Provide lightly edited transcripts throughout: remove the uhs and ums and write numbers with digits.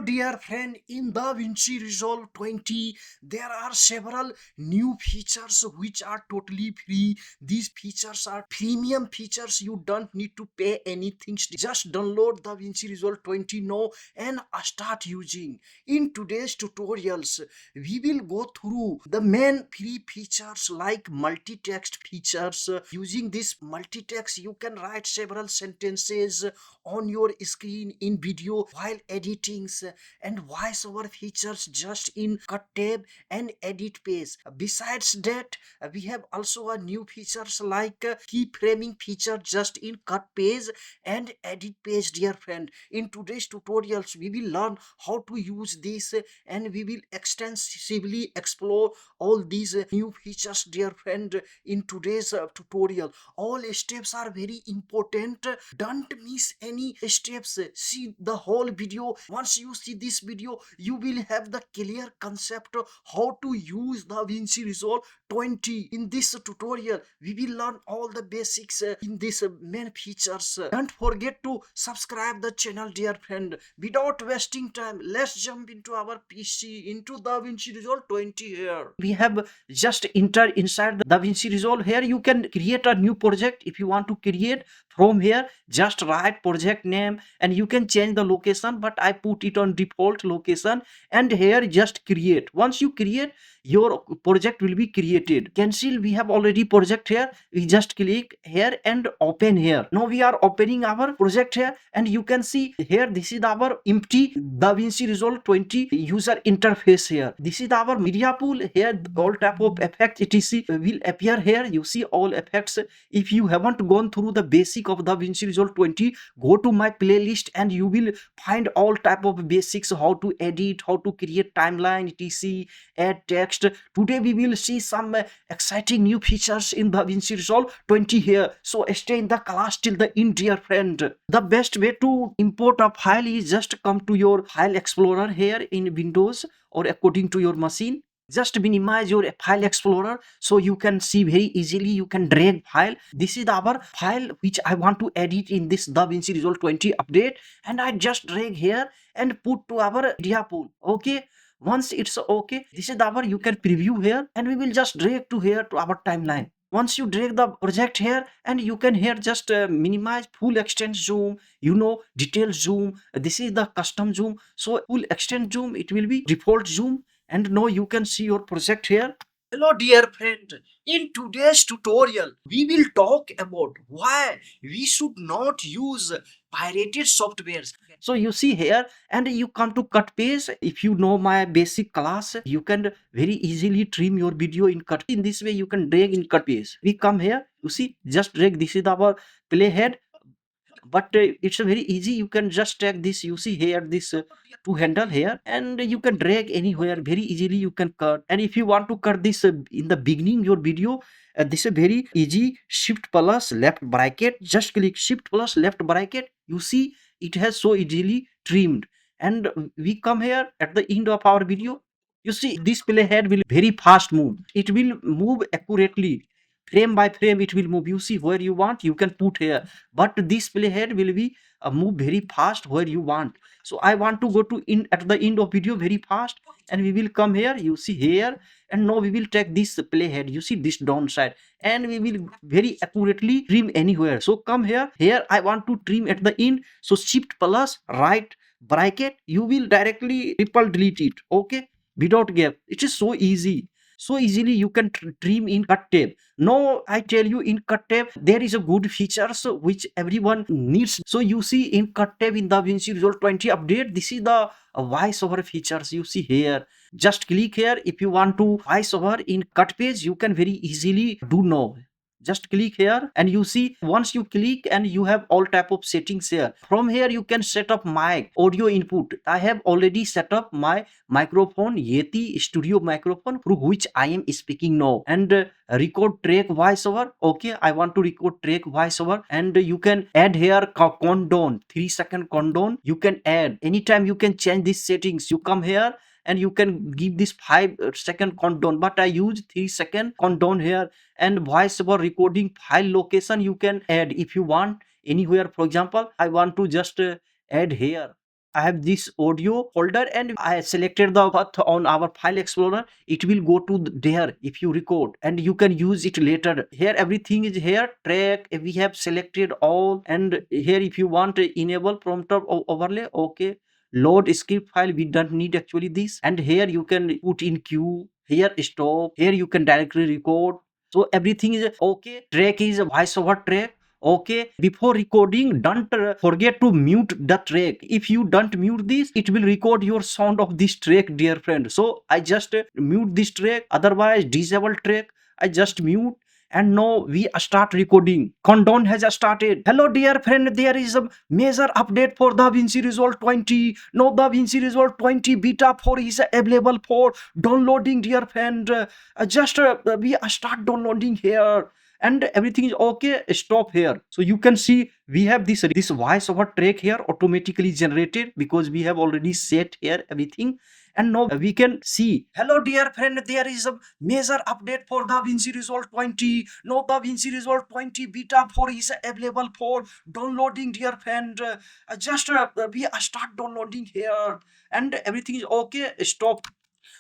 dear friend, in DaVinci Resolve 20, there are several new features which are totally free. These features are premium features. You don't need to pay anything. Just download DaVinci Resolve 20 now and start using. In today's tutorials, we will go through the main free features like multi-text features. Using this multi-text, you can write several sentences on your screen in video while editing, and voiceover features just in cut tab and edit page. Besides that, we have also a new features like keyframing feature just in cut page and edit page, dear friend. In today's tutorials, we will learn how to use this, and we will extensively explore all these new features, dear friend, in today's tutorial. All steps are very important. Don't miss any steps. See the whole video. Once you see this video, you will have the clear concept of how to use DaVinci Resolve 20. In this tutorial, we will learn all the basics in this main features. Don't forget to subscribe the channel, dear friend. Without wasting time, let's jump into our PC, into DaVinci Resolve 20 here. We have just entered inside the DaVinci Resolve. Here you can create a new project. If you want to create from here, just write project name and you can change the location, but I put it on default location, and here just create. Once you create, your project will be created. Cancel, we have already project here. We just click here and open here. Now we are opening our project here, and you can see here this is our empty DaVinci Resolve 20 user interface here. This is our media pool. Here all type of effects etc will appear here. You see all effects. If you haven't gone through the basic of DaVinci Resolve 20, go to my playlist and you will find all type of basics, how to edit, how to create timeline etc, add text. Today we will see some exciting new features in DaVinci Resolve 20 here, so stay in the class till the end, dear friend. The best way to import a file is just come to your file explorer here in Windows or according to your machine. Just minimize your file explorer so you can see very easily. You can drag file. This is our file which I want to edit in this DaVinci Resolve 20 update, and I just drag here and put to our media pool. Okay, once it's okay, this is our, you can preview here, and we will just drag to here to our timeline. Once you drag the project here, and you can here just minimize full extent zoom, detail zoom. This is the custom zoom, so full extent zoom, it will be default zoom, and now you can see your project here. Hello dear friend, in today's tutorial we will talk about why we should not use pirated softwares. So you see here, and you come to cut page. If you know my basic class, you can very easily trim your video in cut. In this way you can drag in cut page. We come here, you see, just drag. This is our playhead, but it's very easy. You can just take this, you see here, this two handle here, and you can drag anywhere very easily. You can cut, and if you want to cut this in the beginning your video, this is very easy. Shift plus left bracket, just click shift plus left bracket. You see it has so easily trimmed, and we come here at the end of our video. You see this playhead will very fast move. It will move accurately, frame by frame it will move. You see where you want, you can put here, but this playhead will be move very fast where you want. So I want to go to in at the end of video very fast, and we will come here, you see here, and now we will take this playhead, you see this downside, and we will very accurately trim anywhere. So come here I want to trim at the end, so shift plus right bracket, you will directly triple delete it. Okay, without gap. It is so easy. So easily you can trim in cut tab. Now I tell you, in cut tab there is a good features which everyone needs. So you see in cut tab in DaVinci Resolve 20 update, this is the voiceover features. You see here, just click here. If you want to voiceover in cut page, you can very easily do now. Just click here, and you see, once you click, and you have all type of settings here. From here you can set up mic, audio input. I have already set up my microphone, Yeti Studio microphone, through which I am speaking now, and record track voiceover. Okay, I want to record track voiceover, and you can add here countdown, 3-second countdown. You can add anytime. You can change these settings. You come here and you can give this 5-second countdown, but I use 3-second countdown here. And voiceover recording file location you can add if you want anywhere. For example, I want to just add here. I have this audio folder and I selected the path on our file explorer. It will go to there if you record and you can use it later. Here everything is here. Track we have selected all, and here if you want enable prompter overlay, okay. Load script file, we don't need actually this, and here you can put in queue, here stop, here you can directly record. So everything is okay. Track is a voice over track. Okay, before recording, don't forget to mute the track. If you don't mute this, it will record your sound of this track, dear friend. So I just mute this track, otherwise disable track. I just mute, and now we start recording. Countdown has started. Hello dear friend, there is a major update for DaVinci Resolve 20. Now DaVinci Resolve 20 beta 4 is available for downloading, dear friend. Just we start downloading here, and everything is okay. Stop here. So you can see we have this voice over track here automatically generated because we have already set here everything. And now we can see, hello dear friend, there is a major update for DaVinci Resolve 20. Now DaVinci Resolve 20 beta 4 is available for downloading, dear friend. Just we start downloading here, and everything is okay. Stop.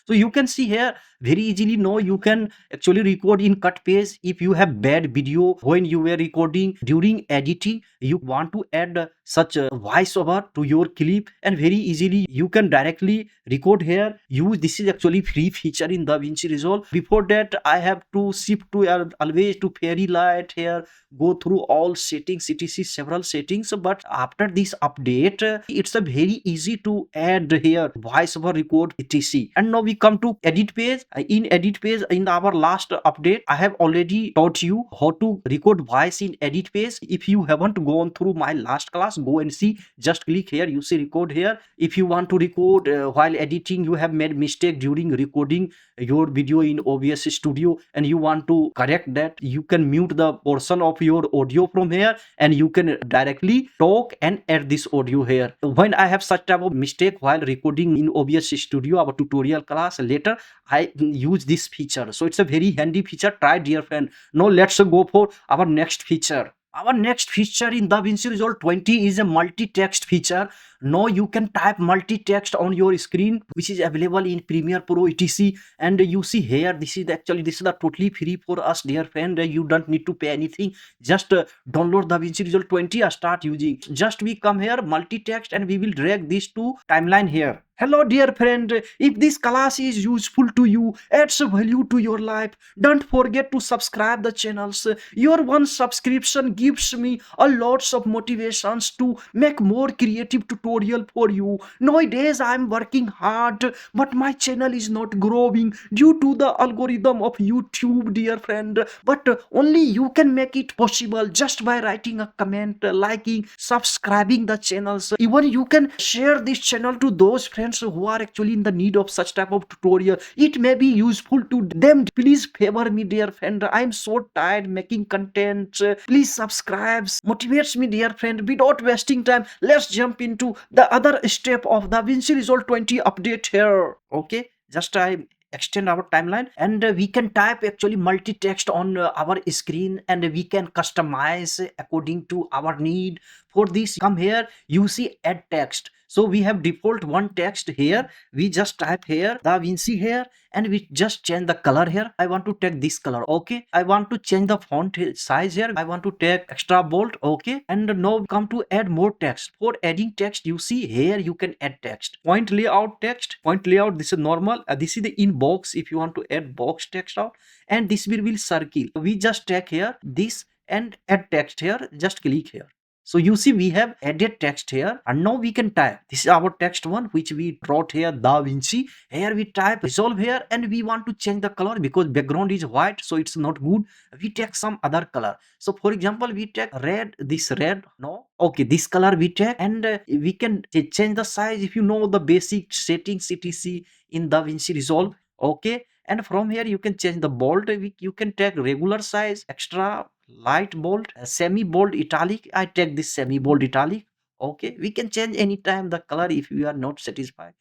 So you can see here very easily. Now you can actually record in cut paste. If you have bad video when you were recording, during editing you want to add such a voiceover to your clip, and very easily you can directly record here. Use this is actually free feature in DaVinci Resolve. Before that I have to shift to always to fairy light here, go through all settings, etc, several settings. But after this update, it's a very easy to add here voiceover record, etc. And now we come to edit page. In edit page, in our last update, I have already taught you how to record voice in edit page. If you haven't gone through my last class, go and see. Just click here, you see record here. If you want to record while editing, you have made mistake during recording your video in OBS Studio and you want to correct that, you can mute the portion of your audio from here and you can directly talk and add this audio here. When I have such type of mistake while recording in OBS Studio, our tutorial class later, I use this feature. So it's a very handy feature. Try, dear friend. Now let's go for our next feature. Our next feature in DaVinci Resolve 20 is a multi-text feature. Now you can type multi-text on your screen, which is available in Premiere Pro etc. And you see here, this is the totally free for us, dear friend. You don't need to pay anything. Just download DaVinci Resolve 20 and start using. Just we come here, multi-text, and we will drag this to timeline here. Hello dear friend, if this class is useful to you, adds value to your life, don't forget to subscribe the channels. Your one subscription gives me a lots of motivations to make more creative tutorial for you. Nowadays I am working hard, but my channel is not growing due to the algorithm of YouTube, dear friend. But only you can make it possible just by writing a comment, liking, subscribing the channels. Even you can share this channel to those friends who are actually in the need of such type of tutorial. It may be useful to them. Please favor me, dear friend. I am so tired making content. Please subscribe. Motivates me, dear friend. Without wasting time, let's jump into the other step of the DaVinci Resolve 20 update here. Okay, just I extend our timeline, and we can type actually multi-text on our screen, and we can customize according to our need. For this, come here, you see add text. So we have default one text here. We just type here DaVinci here, and we just change the color here. I want to take this color. Okay, I want to change the font size here. I want to take extra bold. Okay, and now come to add more text. For adding text, you see here you can add text. Point layout text. Point layout, this is normal. This is the inbox if you want to add box text out, and this will circle. We just take here this and add text here. Just click here. So you see we have added text here, and now we can type. This is our text one which we wrote here DaVinci. Here we type resolve here, and we want to change the color because background is white, so it's not good. We take some other color. So for example, we take red, this red. No, okay, this color we take, and we can change the size if you know the basic settings etc in DaVinci Resolve. Okay, and from here you can change the bold. You can take regular size, extra, light bold, semi bold, italic. I take this semi bold italic. Okay, we can change anytime the color if we are not satisfied.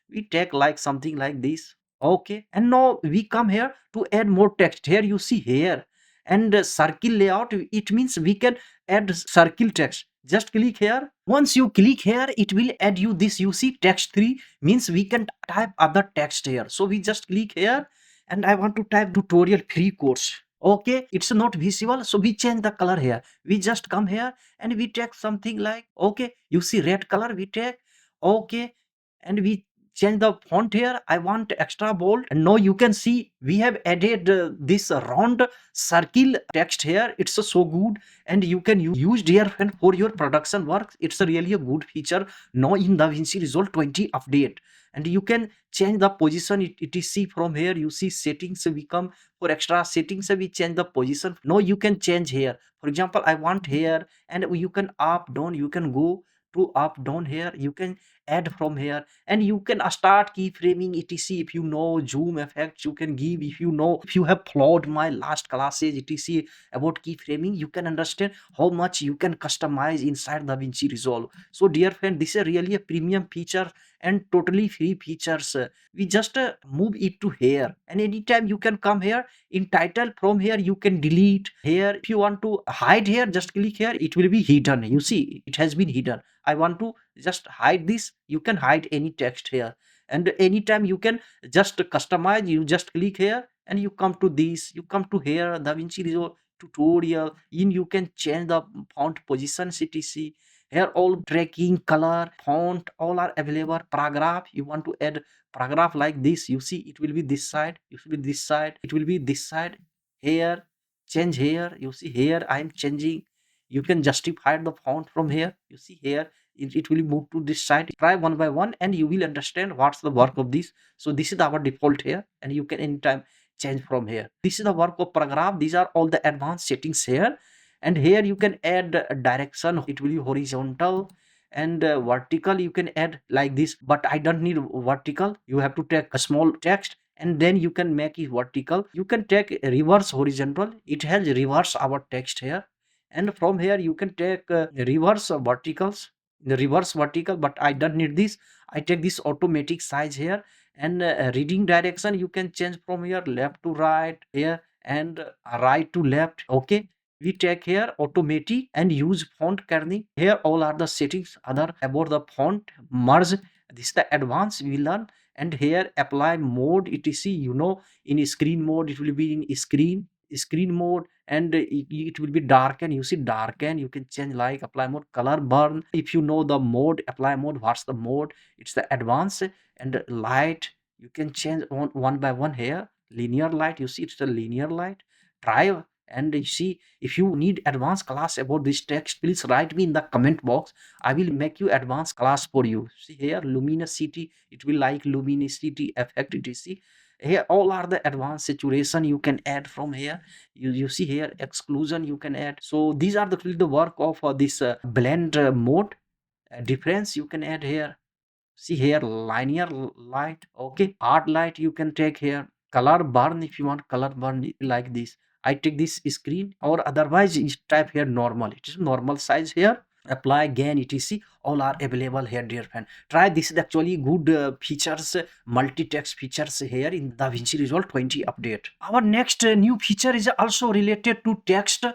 We take like something like this. Okay, and now we come here to add more text. Here you see here, And circle layout, it means we can add circle text. Just click here. Once you click here, it will add you this, you see text 3, means we can type other text here. So we just click here, and I want to type tutorial free course. Okay, it's not visible, so we change the color here. We just come here and we take something like, okay, you see red color, we take, okay, and we change the font here. I want extra bold, and now you can see we have added this round circle text here. It's so good, and you can use DRFN for your production work. It's a really a good feature now in DaVinci Resolve 20 update. And you can change the position, etc. From here you see settings, we come for extra settings, we change the position. Now you can change here. For example, I want here, and you can up down, you can go to up down here, you can add from here, and you can start keyframing, etc. If you know zoom effects, you can give. If you know, if you have followed my last classes, etc, about keyframing, you can understand how much you can customize inside DaVinci Resolve. So dear friend, this is really a premium feature and totally free features. We just move it to here, and anytime you can come here in title. From here you can delete here. If you want to hide here, just click here, it will be hidden. You see it has been hidden. I want to just hide this, you can hide any text here. And anytime you can just customize, you just click here, and you come to this, you come to here, DaVinci Resolve tutorial. In you can change the font position, etc. Here all tracking, color, font, all are available. Paragraph, you want to add paragraph like this, you see it will be this side, it will be this side, it will be this side. Here change here, you see here I am changing. You can justify the font from here, you see here it will move to this side. Try one by one and you will understand what's the work of this. So this is our default here, and you can anytime change from here. This is the work of paragraph. These are all the advanced settings here. And here you can add a direction, it will be horizontal, and vertical you can add like this, but I don't need vertical. You have to take a small text and then you can make it vertical. You can take reverse horizontal, it has reverse our text here. And from here you can take reverse verticals, the reverse vertical, but I don't need this. I take this automatic size here. And reading direction you can change from here, left to right here, and right to left. Okay, we take here automatic and use font kerning. Here all are the settings other about the font merge. This is the advanced we learn. And here apply mode, etc. You know, in screen mode it will be in screen mode, and it will be darken. You see darken, you can change like apply mode, color burn. If you know the mode, apply mode, what's the mode, it's the advanced. And light you can change on one by one here. Linear light, you see it's the linear light. Try. And you see, if you need advanced class about this text, please write me in the comment box. I will make you advanced class for you. See here luminosity, it will like luminosity effect, etc. Here all are the advanced saturation you can add from here. You see here exclusion you can add. So these are the work of this blend mode. Difference you can add here. See here linear light, okay, hard light you can take here. Color burn, if you want color burn like this, I take this screen, or otherwise you type here normal, it is normal size here. Apply gain, etc, all are available here dear friend. Try this is actually good features, multi-text features here in DaVinci Resolve 20 update. Our next new feature is also related to text,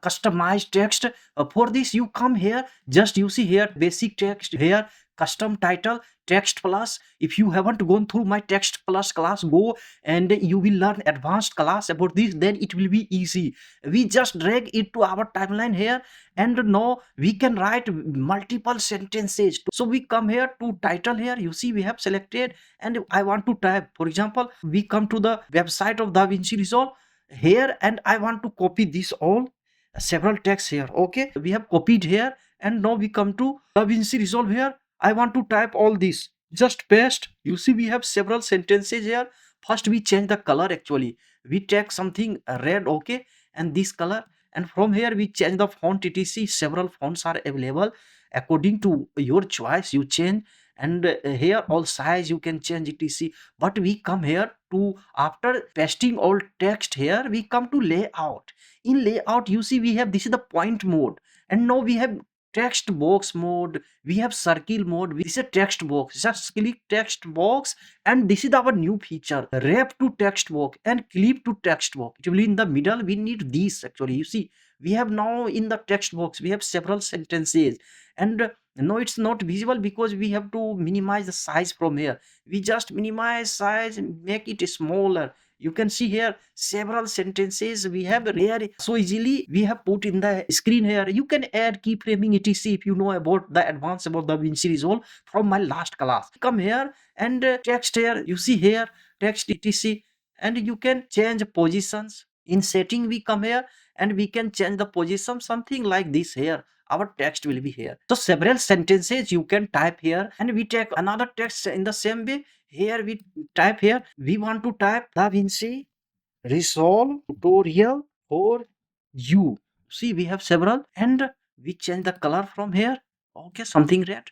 customized text. For this you come here, just you see here basic text here, custom title, text plus. If you haven't gone through my text plus class, go and you will learn advanced class about this, then it will be easy. We just drag it to our timeline here, and now we can write multiple sentences. So we come here to title here, you see we have selected, and I want to type. For example, we come to the website of DaVinci Resolve here, and I want to copy this all several texts here. Okay, we have copied here, and now we come to DaVinci Resolve here. I want to type all this, just paste. You see we have several sentences here. First we change the color, actually we take something red, okay, and this color. And from here we change the font, etc. Several fonts are available according to your choice, you change. And here all size you can change, etc. But we come here to, after pasting all text here, we come to layout. In layout you see we have, this is the point mode, and now we have text box mode, we have circle mode. This is a text box, just click text box, and this is our new feature, wrap to text box and clip to text box. It will be in the middle. We need these actually. You see, we have now in the text box we have several sentences, and no, it's not visible because we have to minimize the size from here. We just minimize size and make it smaller. You can see here several sentences we have here, so easily we have put in the screen here. You can add keyframing etc if you know about the advanced about DaVinci Resolve from my last class. Come here and text here, you see here text etc, and you can change positions. In setting we come here and we can change the position, something like this. Here our text will be here, so several sentences you can type here, and we take another text in the same way. Here we type here, we want to type DaVinci Resolve tutorial for you. See, we have several, and we change the color from here. Okay, something red.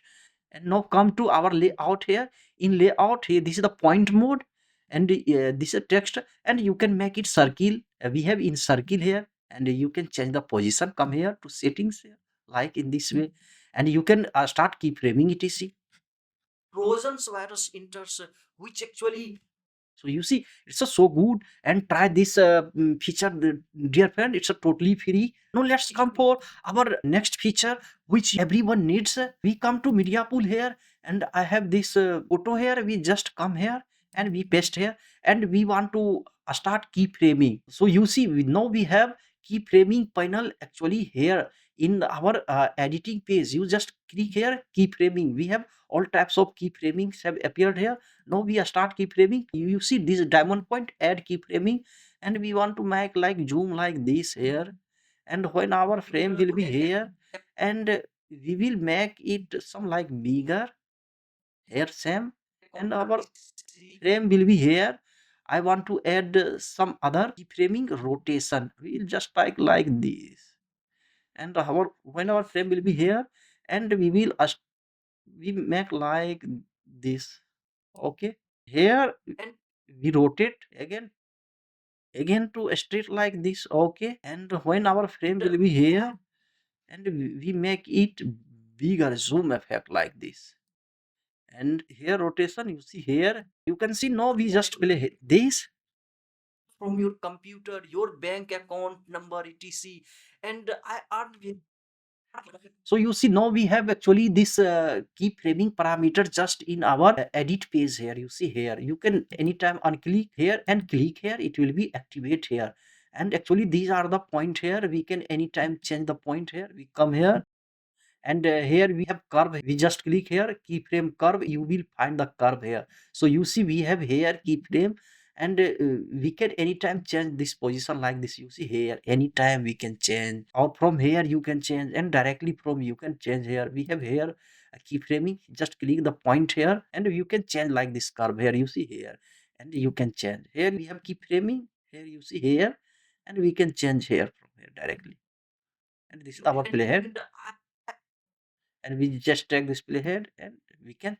And now come to our layout here. In layout here, this is the point mode, and this is text, and you can make it circle. We have in circle here, and you can change the position. Come here to settings here, like in this way, and you can start keyframing etc. Trojan's virus enters, which actually, so you see, it's a so good, and try this feature, dear friend. It's a totally free. Now let's come for our next feature, which everyone needs. We come to media pool here, and I have this photo here. We just come here and we paste here, and we want to start keyframing. So you see, now we have keyframing panel actually here in our editing page. You just click here keyframing. We have all types of keyframings have appeared here. Now we start keyframing. You see this diamond point, add keyframing, and we want to make like zoom like this here, and when our frame will be here, and we will make it some like bigger here same, and our frame will be here. I want to add some other keyframing rotation. We'll just like this, and our when our frame will be here, and we will we make like this. Okay, here, and we rotate again to straight like this. Okay, and when our frame will be here, and we make it bigger zoom effect like this, and here rotation, you see here, you can see now we just play this from your computer, your bank account number etc, and I earn with. So you see now we have actually this keyframing parameter just in our edit page here. You see here, you can anytime unclick here and click here, it will be activate here. And actually these are the point here. We can anytime change the point here. We come here, and here we have curve. We just click here keyframe curve, you will find the curve here. So you see we have here keyframe, and we can anytime change this position like this. You see here anytime we can change, or from here you can change, and directly from you can change. Here we have here a keyframing, just click the point here, and you can change like this curve here. You see here, and you can change. Here we have keyframing, here you see here, and we can change here from here directly. And this is our playhead, and we just take this playhead, and we can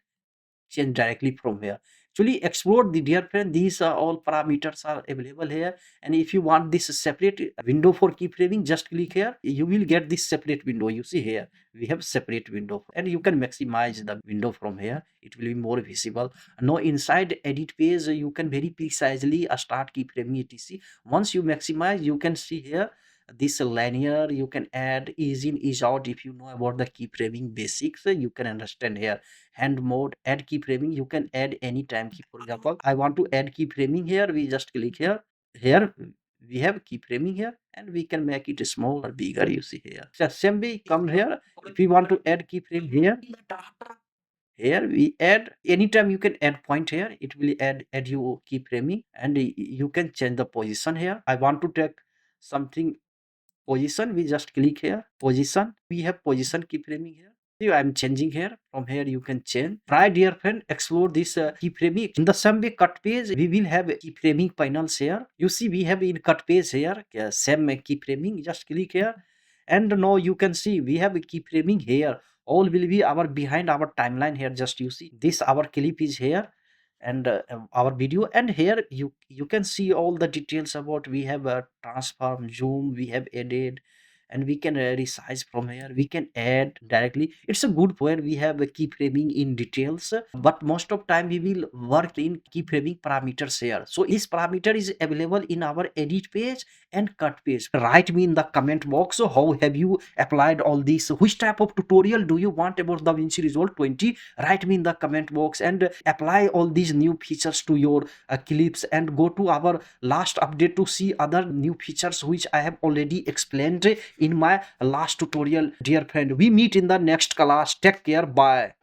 change directly from here. Actually explore the, dear friend, these are all parameters are available here. And if you want this separate window for keyframing, just click here, you will get this separate window. You see here we have separate window, and you can maximize the window from here, it will be more visible. Now inside edit page you can very precisely start keyframing etc. Once you maximize, you can see here this linear, you can add ease in ease out. If you know about the keyframing basics, you can understand here. Hand mode, add keyframing, you can add any time key. For example, I want to add keyframing here, we just click here. Here we have keyframing here, and we can make it small or bigger. You see here, so same way come here. If we want to add keyframe here, here we add anytime you can add point here, it will add you keyframing, and you can change the position here. I want to take something position, we just click here position, we have position keyframing here. See, I'm changing here. From here you can change. Try, dear friend, explore this keyframing. In the same way cut page, we will have keyframing panels here. You see we have in cut page here same keyframing, just click here, and now you can see we have a keyframing here. All will be our behind our timeline here. Just you see this our clip is here, and our video, and here you can see all the details about. We have a transform, zoom, we have added, and we can resize from here, we can add directly. It's a good where we have a keyframing in details, but most of time we will work in keyframing parameters here. So this parameter is available in our edit page and cut page. Write me in the comment box, so how have you applied all these, which type of tutorial do you want about DaVinci Resolve 20. Write me in the comment box and apply all these new features to your clips, and go to our last update to see other new features which I have already explained in my last tutorial. Dear friend, we meet in the next class. Take care. Bye.